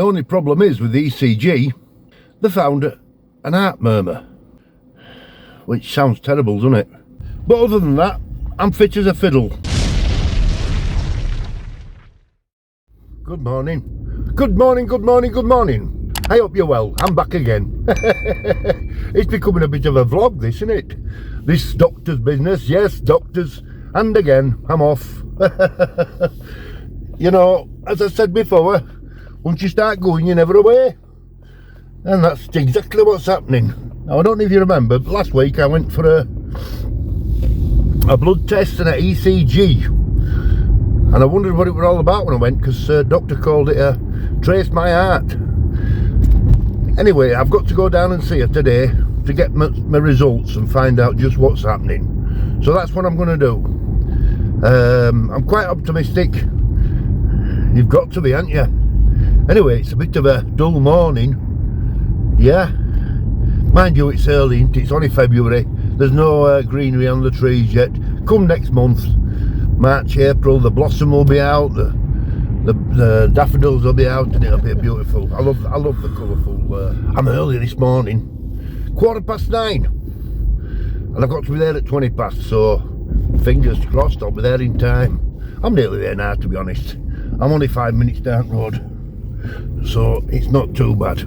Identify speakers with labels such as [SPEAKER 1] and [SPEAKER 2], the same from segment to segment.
[SPEAKER 1] only problem is with the ECG, they found an heart murmur, which sounds terrible, doesn't it? But other than that, I'm fit as a fiddle. Good morning. Good morning, good morning, good morning. I hope you're well. I'm back again. It's becoming a bit of a vlog, this, isn't it? This doctor's business. Yes, doctors. And again, I'm off. You know, as I said before, once you start going, you're never away. And that's exactly what's happening. Now, I don't know if you remember, but last week I went for a blood test and an ECG. And I wondered what it was all about when I went, because doctor called it a trace my heart. Anyway, I've got to go down and see her today to get my results and find out just what's happening. So that's what I'm going to do. I'm quite optimistic. You've got to be, haven't you? Anyway, it's a bit of a dull morning. Yeah. Mind you, it's early, isn't it? It's only February. There's no greenery on the trees yet. Come next month, March, April, the blossom will be out, the daffodils will be out, and it'll be beautiful. I love the colourful. I'm early this morning, 9:15, and I've got to be there at 20 past. So fingers crossed, I'll be there in time. I'm nearly there now, to be honest. I'm only 5 minutes down the road, so it's not too bad.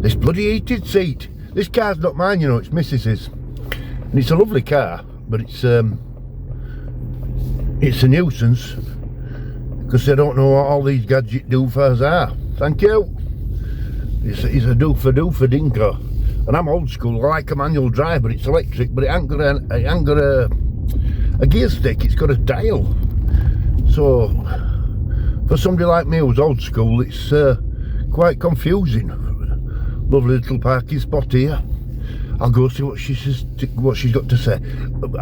[SPEAKER 1] This bloody heated seat. This car's not mine, you know. It's Mrs.'s, and it's a lovely car, but it's a nuisance. Because I don't know what all these gadget doofers are. Thank you. It's a doofer dinker. And I'm old school. I like a manual drive, but it's electric. But it ain't got a gear stick. It's got a dial. So for somebody like me who's old school, it's quite confusing. Lovely little parking spot here. I'll go see what she's got to say.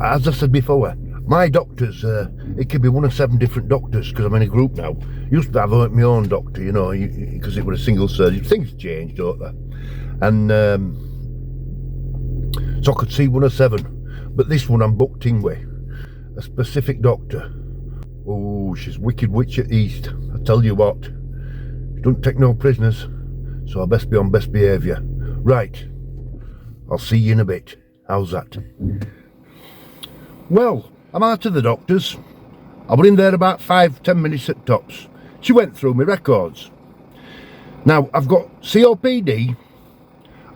[SPEAKER 1] As I said before, my doctors, it could be one of 7 different doctors, because I'm in a group now. Used to have my own doctor, you know, because it was a single surgery. Things change, don't they? And so I could see one of 7. But this one I'm booked in with a specific doctor. Oh, she's wicked witch at East. I tell you what, she don't take no prisoners, so I best be on best behaviour. Right, I'll see you in a bit. How's that? Well, I'm out of the doctor's. I was in there about 5-10 minutes at tops. She went through my records. Now, I've got COPD.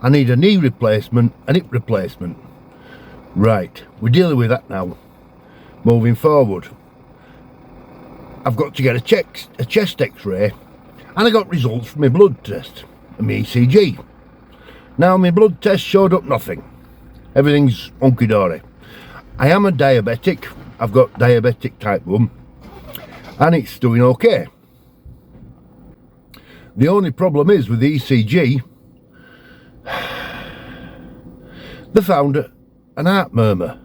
[SPEAKER 1] I need a knee replacement, an hip replacement. Right, we're dealing with that now. Moving forward, I've got to get a chest x-ray, and I got results from my blood test and my ECG. Now, my blood test showed up nothing. Everything's hunky-dory. I am a diabetic. I've got diabetic type 1, and it's doing okay. The only problem is with the ECG, they found an heart murmur,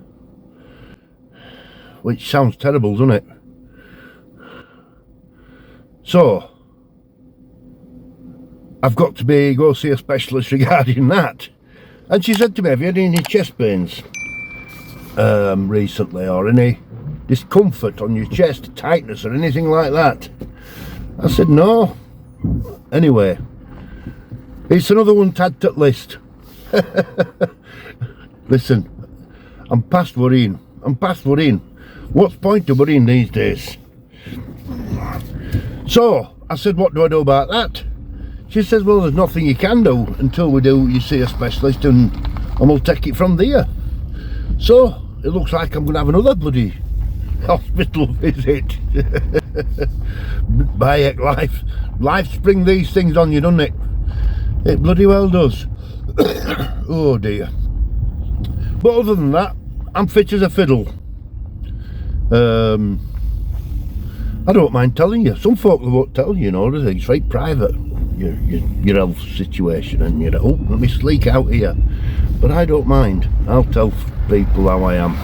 [SPEAKER 1] which sounds terrible, doesn't it? So I've got to go see a specialist regarding that. And she said to me, have you had any chest pains recently, or any discomfort on your chest, tightness or anything like that? I said no. Anyway, it's another one to add to the list. Listen, I'm past worrying. What's the point of worrying these days? So I said, what do I do about that? She says, well, there's nothing you can do until you see a specialist, and we'll take it from there. So it looks like I'm going to have another bloody hospital visit. By heck, life spring these things on you, doesn't it? It bloody well does. Oh dear. But other than that, I'm fit as a fiddle. I don't mind telling you. Some folk won't tell you, you know, it's very private, your health situation, and you know, oh, let me sleek out here. But I don't mind. I'll tell people how I am.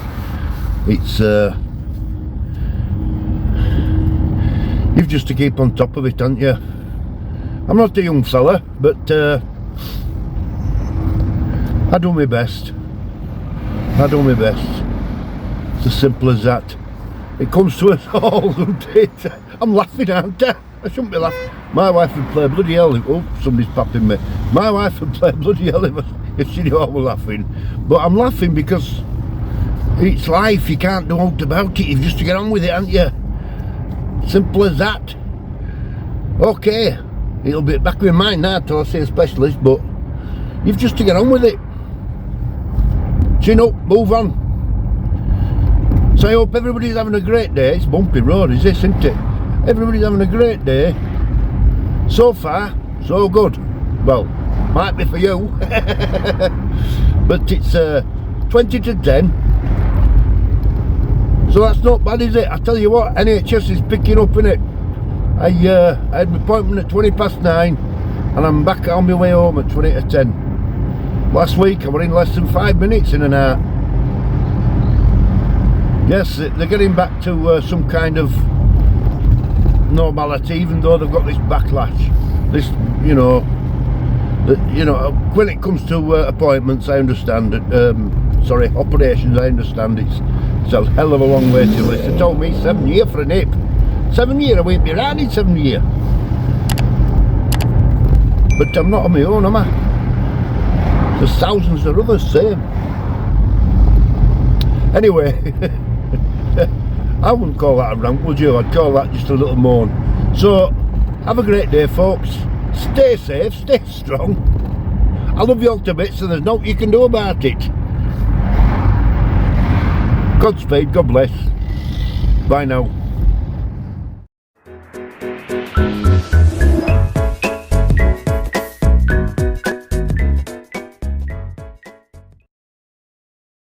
[SPEAKER 1] It's you've just to keep on top of it, haven't you? I'm not a young fella, but I do my best. It's as simple as that. It comes to us all, doesn't it? I'm laughing, aren't I? I shouldn't be laughing. My wife would play bloody hell if, oh, somebody's popping me. My wife would play bloody hell if she knew I was laughing. But I'm laughing because it's life, you can't do out about it, you've just to get on with it, haven't you? Simple as that. Okay, it'll be back in mind now till I see a specialist, but you've just to get on with it. Chin up, move on. So I hope everybody's having a great day. It's bumpy road, is this, isn't it? Everybody's having a great day. So far, so good. Well, might be for you. But it's 20 to 10. So that's not bad, is it? I tell you what, NHS is picking up, innit? I had my appointment at 20 past 9 and I'm back on my way home at 20 to 10. Last week I was in less than 5 minutes in and out. Yes, they're getting back to some kind of normality, even though they've got this backlash. This, you know, when it comes to appointments, I understand it. Sorry, operations, I understand it's a hell of a long way to this. They told me 7 years for a nip. 7 years, I won't be around in 7 years. But I'm not on my own, am I? There's thousands of others same. Anyway, I wouldn't call that a rant, would you? I'd call that just a little moan. So, have a great day, folks. Stay safe, stay strong. I love you all to bits, so there's nothing you can do about it. Godspeed, God bless. Bye now.